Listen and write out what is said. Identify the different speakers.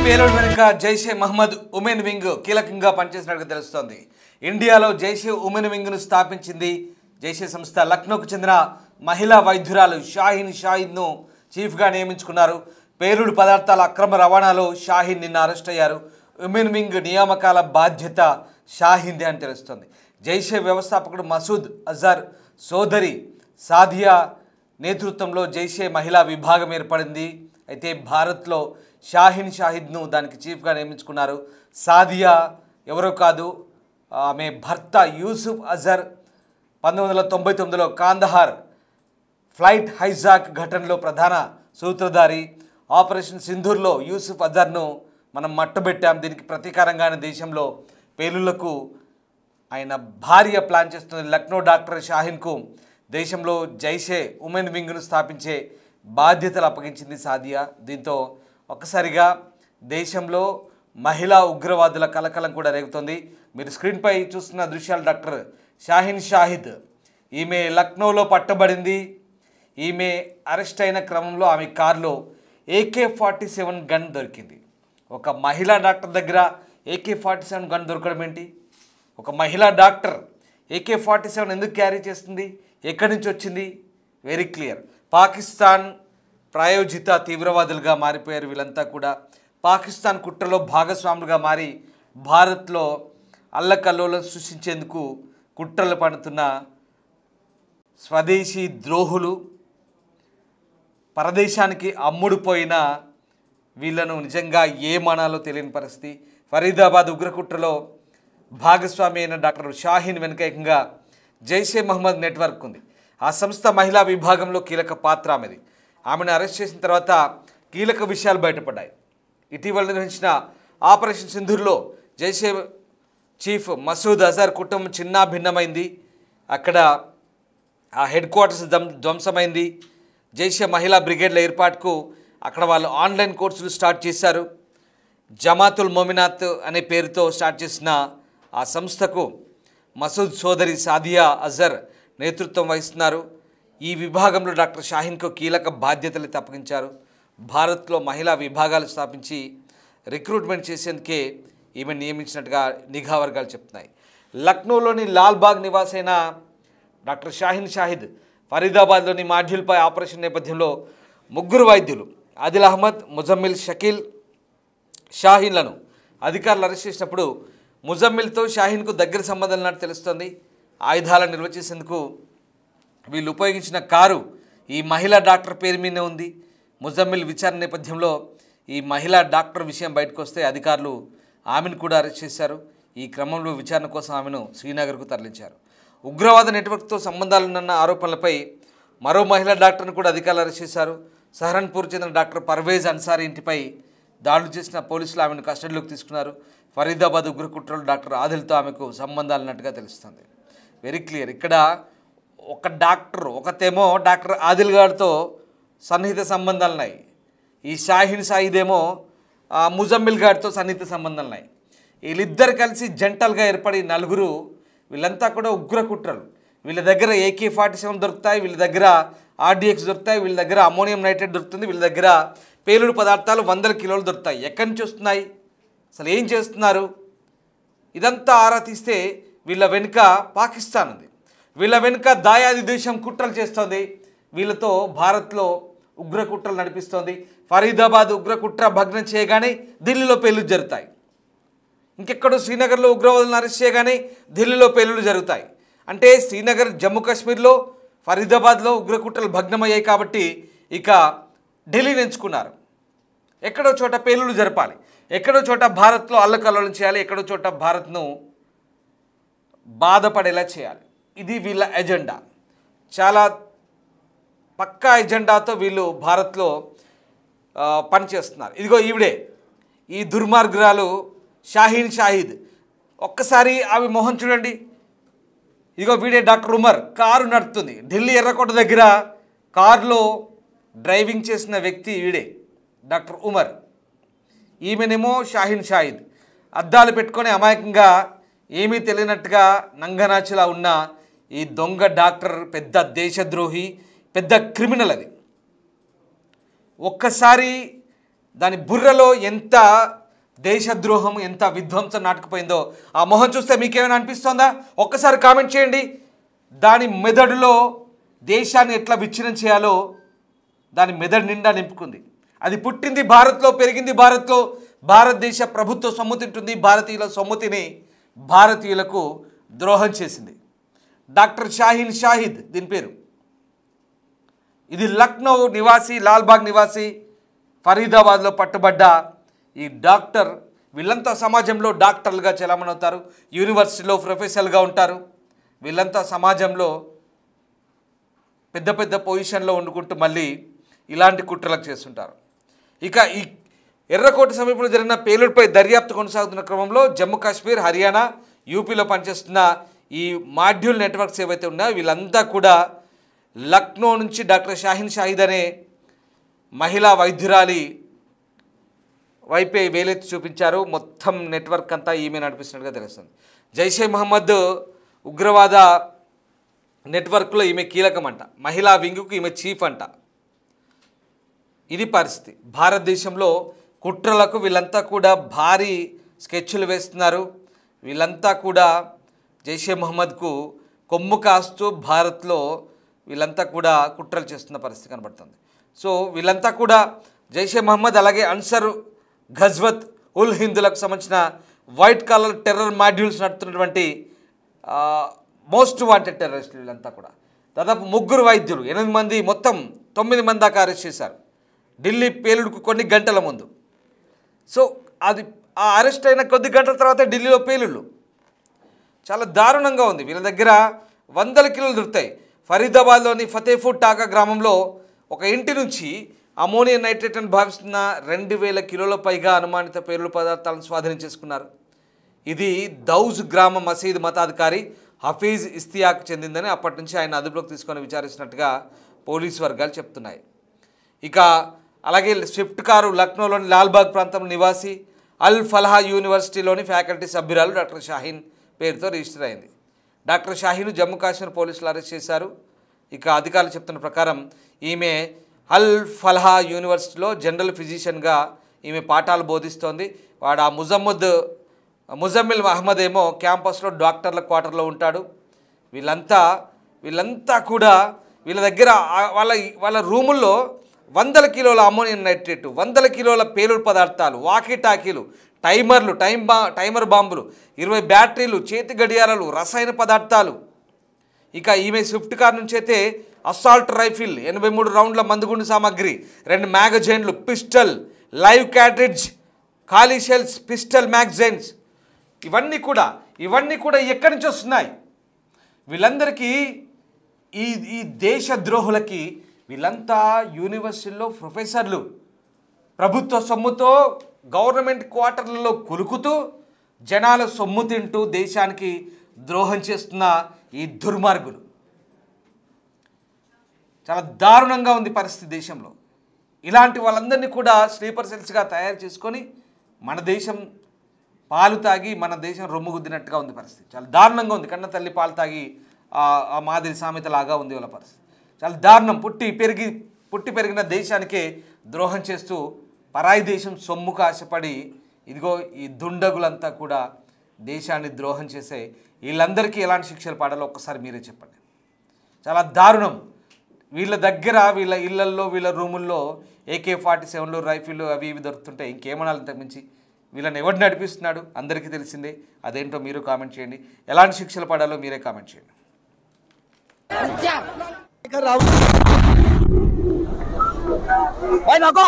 Speaker 1: పేలుడు వెనుక Jaish-e Mohammed women wing కీలకంగా పనిచేసినట్టుగా తెలుస్తోంది. ఇండియాలో జైషే ఉమెన్ వింగ్ను స్థాపించింది జైషే సంస్థ. లక్నోకు చెందిన మహిళా వైద్యురాలు షాహిన్ను చీఫ్గా నియమించుకున్నారు. పేలుడు పదార్థాల అక్రమ రవాణాలో షాహిన్ నిన్న అరెస్ట్ అయ్యారు. ఉమెన్ వింగ్ నియామకాల బాధ్యత షాహిన్దే అని తెలుస్తోంది. జైషే వ్యవస్థాపకుడు మసూద్ అజర్ సోదరి సాదియా నేతృత్వంలో జైషే మహిళా విభాగం ఏర్పడింది. అయితే భారత్లో షాహిన్ను దానికి చీఫ్గా నియమించుకున్నారు. సాదియా ఎవరో కాదు, ఆమె భర్త యూసుఫ్ అజర్ 1999లో కాందహార్ ఫ్లైట్ హైజాక్ ఘటనలో ప్రధాన సూత్రధారి. ఆపరేషన్ సింధూర్లో యూసుఫ్ అజర్ను మనం మట్టుబెట్టాం. దీనికి ప్రతీకారంగానే దేశంలో పేలుళ్లకు ఆయన భార్య ప్లాన్ చేస్తుంది. లక్నో డాక్టర్ షాహిన్కు దేశంలో జైషే ఉమెన్ వింగ్ను స్థాపించే బాధ్యతలు అప్పగించింది సాదియా. దీంతో ఒక్కసారిగా దేశంలో మహిళా ఉగ్రవాదుల కలకలం కూడా రేగుతోంది. మీరు స్క్రీన్పై చూస్తున్న దృశ్యాలు డాక్టర్ షాహిద్. ఈమె లక్నోలో పట్టబడింది. ఈమె అరెస్ట్ అయిన క్రమంలో ఆమె కారులో AK-47 గన్ దొరికింది. ఒక మహిళా డాక్టర్ దగ్గర AK-47 గన్ దొరకడం ఏంటి? ఒక మహిళా డాక్టర్ AK-47 ఎందుకు క్యారీ చేస్తుంది? ఎక్కడి నుంచి వచ్చింది? Very clear. పాకిస్తాన్ ప్రాయోజిత తీవ్రవాదులుగా మారిపోయారు వీళ్ళంతా కూడా. పాకిస్తాన్ కుట్రలో భాగస్వాములుగా మారి భారత్లో అల్లకల్లోలం సృష్టించేందుకు కుట్రలు పడుతున్న స్వదేశీ ద్రోహులు, పరదేశానికి అమ్ముడుపోయిన వీళ్ళను నిజంగా ఏమనాలో తెలియని పరిస్థితి. ఫరీదాబాద్ ఉగ్రకుట్రలో భాగస్వామి అయిన డాక్టర్ షాహిన్ వెనుక జైషే మహమ్మద్ నెట్వర్క్ ఉంది. ఆ సంస్థ మహిళా విభాగంలో కీలక పాత్ర ఆమెది. ఆమెను అరెస్ట్ చేసిన తర్వాత కీలక విషయాలు బయటపడ్డాయి. ఇటీవల నిర్వహించిన ఆపరేషన్ సింధూర్లో జైషే చీఫ్ మసూద్ అజర్ కుటుంబం చిన్నాభిన్నమైంది. అక్కడ ఆ హెడ్ క్వార్టర్స్ ధ్వంసమైంది. జైషే మహిళా బ్రిగేడ్ల ఏర్పాటుకు అక్కడ వాళ్ళు ఆన్లైన్ కోర్సులు స్టార్ట్ చేశారు. జమాతుల్ మొమినాత్ అనే పేరుతో స్టార్ట్ చేసిన ఆ సంస్థకు మసూద్ సోదరి సాదియా అజర్ నేతృత్వం వహిస్తున్నారు. ఈ విభాగంలో డాక్టర్ షాహిన్కు కీలక బాధ్యతలు అప్పగించారు. భారత్లో మహిళా విభాగాలు స్థాపించి రిక్రూట్మెంట్ చేసేందుకే ఈమె నియమించినట్టుగా నిఘా వర్గాలు చెప్తున్నాయి. లక్నోలోని లాల్బాగ్ నివాసైన డాక్టర్ షాహిద్ ఫరీదాబాద్లోని మాడ్యూల్పై ఆపరేషన్ నేపథ్యంలో ముగ్గురు వైద్యులు ఆదిల్ అహ్మద్, ముజమ్మిల్, షకీల్ షాహిన్లను అధికారులు అరెస్ట్ చేసినప్పుడు ముజమ్మిల్తో షాహిన్కు దగ్గర సంబంధం ఉన్నట్టు తెలుస్తోంది. ఆయుధాలను నిల్వ చేసేందుకు వీళ్ళు ఉపయోగించిన కారు ఈ మహిళా డాక్టర్ పేరు మీదే ఉంది. ముజమ్మిల్ విచారణ నేపథ్యంలో ఈ మహిళా డాక్టర్ విషయం బయటకు వస్తే అధికారులు ఆమెను కూడా అరెస్ట్ చేశారు. ఈ క్రమంలో విచారణ కోసం ఆమెను శ్రీనగర్కు తరలించారు. ఉగ్రవాద నెట్వర్క్తో సంబంధాలున్న ఆరోపణలపై మరో మహిళా డాక్టర్ను కూడా అధికారులు అరెస్ట్ చేశారు. సహరన్పూర్ చెందిన డాక్టర్ పర్వేజ్ అన్సారీ ఇంటిపై దాడులు చేసిన పోలీసులు ఆమెను కస్టడీలోకి తీసుకున్నారు. ఫరీదాబాద్ ఉగ్రకుట్రలో డాక్టర్ ఆదిల్తో ఆమెకు సంబంధాలు ఉన్నట్టుగా తెలుస్తుంది. Very clear. ఇక్కడ ఒక డాక్టర్ ఒకతేమో డాక్టర్ ఆదిల్ గారితో సన్నిహిత సంబంధాలు ఉన్నాయి. ఈ షాహిదేమో ముజమ్మిల్ గారితో సన్నిహిత సంబంధాలు ఉన్నాయి. వీళ్ళిద్దరు కలిసి జంటల్గా ఏర్పడి నలుగురు, వీళ్ళంతా కూడా ఉగ్రకుట్రలు. వీళ్ళ దగ్గర AK-47 దొరుకుతాయి, వీళ్ళ దగ్గర RDX దొరుకుతాయి, వీళ్ళ దగ్గర అమోనియం నైట్రేట్ దొరుకుతుంది, వీళ్ళ దగ్గర పేలుడు పదార్థాలు 100 కిలోలు దొరుకుతాయి. ఎక్కడి నుంచి వస్తున్నాయి, అసలు ఏం చేస్తున్నారు, ఇదంతా ఆరా తీస్తే వీళ్ళ వెనుక పాకిస్తాన్ ఉంది. వీళ్ళ వెనుక దాయాది దేశం కుట్రలు చేస్తోంది. వీళ్ళతో భారత్లో ఉగ్రకుట్రలు నడిపిస్తోంది. ఫరీదాబాద్ ఉగ్రకుట్ర భగ్నం చేయగానే ఢిల్లీలో పేలుడు జరుగుతాయి. ఇంకెక్కడో శ్రీనగర్లో ఉగ్రవాదులను అరెస్ట్ చేయగానే ఢిల్లీలో పేలుళ్ళు జరుగుతాయి. అంటే శ్రీనగర్, జమ్మూ కాశ్మీర్లో, ఫరీదాబాద్లో ఉగ్రకుట్రలు భగ్నమయ్యాయి కాబట్టి ఇక ఢిల్లీని ఎంచుకున్నారు. ఎక్కడో చోట పేలుళ్ళు జరపాలి, ఎక్కడో చోట భారత్లో అల్లకల్లోలం చేయాలి, ఎక్కడో చోట భారత్ను బాధపడేలా చేయాలి. ఇది వీళ్ళ ఎజెండా. చాలా పక్కా ఎజెండాతో వీళ్ళు భారత్లో పనిచేస్తున్నారు. ఇదిగో ఈవిడే, ఈ దుర్మార్గురాలు షాహిద్. ఒక్కసారి ఆమె మొహం చూడండి. ఇదిగో వీడే డాక్టర్ ఉమర్. కారు నడుపుతుంది ఢిల్లీ ఎర్రకోట దగ్గర. కారులో డ్రైవింగ్ చేసిన వ్యక్తి వీడే డాక్టర్ ఉమర్. ఈమెనేమో షాహిద్. అద్దాలు పెట్టుకొని అమాయకంగా ఏమీ తెలియనట్టుగా నంగనాచిలా ఉన్న ఈ దొంగ డాక్టర్ పెద్ద దేశద్రోహి, పెద్ద క్రిమినల్. అది ఒక్కసారి దాని బుర్రలో ఎంత దేశద్రోహం ఎంత విధ్వంసం నాటుకుపోయిందో ఆ మొహం చూస్తే మీకేమైనా అనిపిస్తోందా? ఒక్కసారి కామెంట్ చేయండి. దాని మెదడులో దేశాన్ని ఎట్లా విచ్ఛిన్నం చేయాలో దాని మెదడు నిండా నింపుకుంది. అది పుట్టింది భారత్లో, పెరిగింది భారత్లో, భారతదేశ ప్రభుత్వ సొమ్ము తింటుంది, భారతీయుల సొమ్ము తిని భారతీయులకు ద్రోహం చేసింది. డాక్టర్ షాహీన్ షాహిద్ దీని పేరు. ఇది లక్నో నివాసి, లాల్బాగ్ నివాసి, ఫరీదాబాద్లో పట్టుబడ్డ ఈ డాక్టర్. వీళ్ళంతా సమాజంలో డాక్టర్లుగా చలామణి అవుతారు, యూనివర్సిటీలో ప్రొఫెసర్లుగా ఉంటారు. వీళ్ళంతా సమాజంలో పెద్ద పెద్ద పొజిషన్లో వండుకుంటూ మళ్ళీ ఇలాంటి కుట్రలకు చేస్తుంటారు. ఇక ఈ ఎర్రకోట సమీపంలో జరిగిన పేలుడుపై దర్యాప్తు కొనసాగుతున్న క్రమంలో జమ్మూ కాశ్మీర్, హర్యానా, యూపీలో పనిచేస్తున్న ఈ మాడ్యూల్ నెట్వర్క్స్ ఏవైతే ఉన్నాయో వీళ్ళంతా కూడా లక్నో నుంచి డాక్టర్ షాహీన్ షాహిద్ అనే మహిళా వైద్యురాలి వైపే వేలెత్తి చూపించారు. మొత్తం నెట్వర్క్ అంతా ఈమె నడిపిస్తున్నట్టుగా తెలుస్తుంది. జైషే మహమ్మద్ ఉగ్రవాద నెట్వర్క్లో ఈమె కీలకమంట, మహిళా వింగ్కు ఈమె చీఫ్ అంట. ఇది పరిస్థితి. భారతదేశంలో కుట్రలకు వీళ్ళంతా కూడా భారీ స్కెచ్లు వేస్తున్నారు. వీళ్ళంతా కూడా జైషే మహమ్మద్కు కొమ్ము కాస్తూ భారత్లో వీళ్ళంతా కూడా కుట్రలు చేస్తున్న పరిస్థితి కనబడుతుంది. సో వీళ్ళంతా కూడా జైషే మహమ్మద్ అలాగే అన్సర్ ఘజ్వత్ ఉల్ హిందులకు సంబంధించిన వైట్ కాలర్ టెర్రర్ మాడ్యూల్స్ నడుపుతున్నటువంటి మోస్ట్ వాంటెడ్ టెర్రరిస్టులు వీళ్ళంతా కూడా. దాదాపు 3 వైద్యులు, 8 మంది, మొత్తం 9 మంది దాకా అరెస్ట్ చేశారు ఢిల్లీ పేలుడుకు కొన్ని గంటల ముందు. సో అది ఆ అరెస్ట్ అయిన కొద్ది గంటల తర్వాత ఢిల్లీలో పేలుళ్ళు చాలా దారుణంగా ఉంది. వీళ్ళ దగ్గర వందల కిలోలు దొరుకుతాయి. ఫరీదాబాద్లోని ఫతేపూర్ టాకా గ్రామంలో ఒక ఇంటి నుంచి అమోనియం నైట్రేట్ అని భావిస్తున్న 2000 కిలోల పైగా అనుమానిత పేలుడు పదార్థాలను స్వాధీనం చేసుకున్నారు. ఇది దౌజ్ గ్రామ మసీద్ మతాధికారి హఫీజ్ ఇస్తియాక్ చెందిందని అప్పటి నుంచి ఆయన అదుపులోకి తీసుకొని విచారిస్తున్నట్టుగా పోలీసు వర్గాలు చెప్తున్నాయి. ఇక అలాగే స్విఫ్ట్ కారు లక్నోలోని లాల్బాగ్ ప్రాంతం నివాసి అల్ ఫలాహ్ యూనివర్సిటీలోని ఫ్యాకల్టీ సభ్యురాలు డాక్టర్ షాహీన్ పేరుతో రిజిస్టర్ అయింది. డాక్టర్ షాహీన్ జమ్మూ కాశ్మీర్ పోలీసులు అరెస్ట్ చేశారు. ఇక అధికారులు చెప్తున్న ప్రకారం ఈమె అల్ ఫలాహ్ యూనివర్సిటీలో జనరల్ ఫిజిషియన్గా ఈమె పాఠాలు బోధిస్తోంది. వాడు ఆ ముజమ్మిల్ అహ్మద్ ఏమో క్యాంపస్లో డాక్టర్ల క్వార్టర్లో ఉంటాడు. వీళ్ళంతా కూడా వీళ్ళ దగ్గర వాళ్ళ రూముల్లో 100 కిలోల అమోనియం నైట్రేట్, 100 కిలోల పేలుడు పదార్థాలు, వాకీటాకీలు, టైమర్ బాంబులు, 20 బ్యాటరీలు, చేతి గడియారాలు, రసాయన పదార్థాలు. ఇక ఈమె స్విఫ్ట్ కార్ నుంచి అయితే అసాల్ట్ రైఫిల్, 83 రౌండ్ల మందుగుండు సామాగ్రి, 2 మ్యాగజైన్లు, పిస్టల్, లైవ్ క్యాట్రిడ్జ్, ఖాళీ షెల్స్, పిస్టల్ మ్యాగజైన్స్, ఇవన్నీ కూడా ఎక్కడి నుంచి వస్తున్నాయి? వీళ్ళందరికీ ఈ దేశద్రోహులకి వీళ్ళంతా యూనివర్సిటీలో ప్రొఫెసర్లు, ప్రభుత్వ సొమ్ముతో గవర్నమెంట్ క్వార్టర్లలో కులుకుతూ జనాల సొమ్ము తింటూ దేశానికి ద్రోహం చేస్తున్న ఈ దుర్మార్గులు. చాలా దారుణంగా ఉంది పరిస్థితి దేశంలో. ఇలాంటి వాళ్ళందరినీ కూడా స్లీపర్ సెల్స్గా తయారు చేసుకొని మన దేశం పాలు తాగి మన దేశం రొమ్ము గుద్దినట్టుగా ఉంది పరిస్థితి. చాలా దారుణంగా ఉంది. కన్న తల్లి పాలు తాగి ఆ మాదిరి సామెతలాగా ఉంది వాళ్ళ పరిస్థితి. చాలా దారుణం. పుట్టి పెరిగిన దేశానికే ద్రోహం చేస్తూ పరాయి దేశం సొమ్ముకు ఆశపడి ఇదిగో ఈ దుండగులంతా కూడా దేశాన్ని ద్రోహం చేసే వీళ్ళందరికీ ఎలాంటి శిక్షలు పడాలో ఒక్కసారి మీరే చెప్పండి. చాలా దారుణం. వీళ్ళ దగ్గర వీళ్ళ ఇళ్లల్లో వీళ్ళ రూముల్లో AK-47లు, రైఫిళ్ళు అవి ఇవి దొరుకుతుంటాయి. ఇంకేమనాలి ఇంతకు మించి? వీళ్ళని ఎవరు నడిపిస్తున్నాడు అందరికీ తెలిసిందే. అదేంటో మీరు కామెంట్ చేయండి. ఎలాంటి శిక్షలు పడాలో మీరే కామెంట్ చేయండి.
Speaker 2: भाई नाको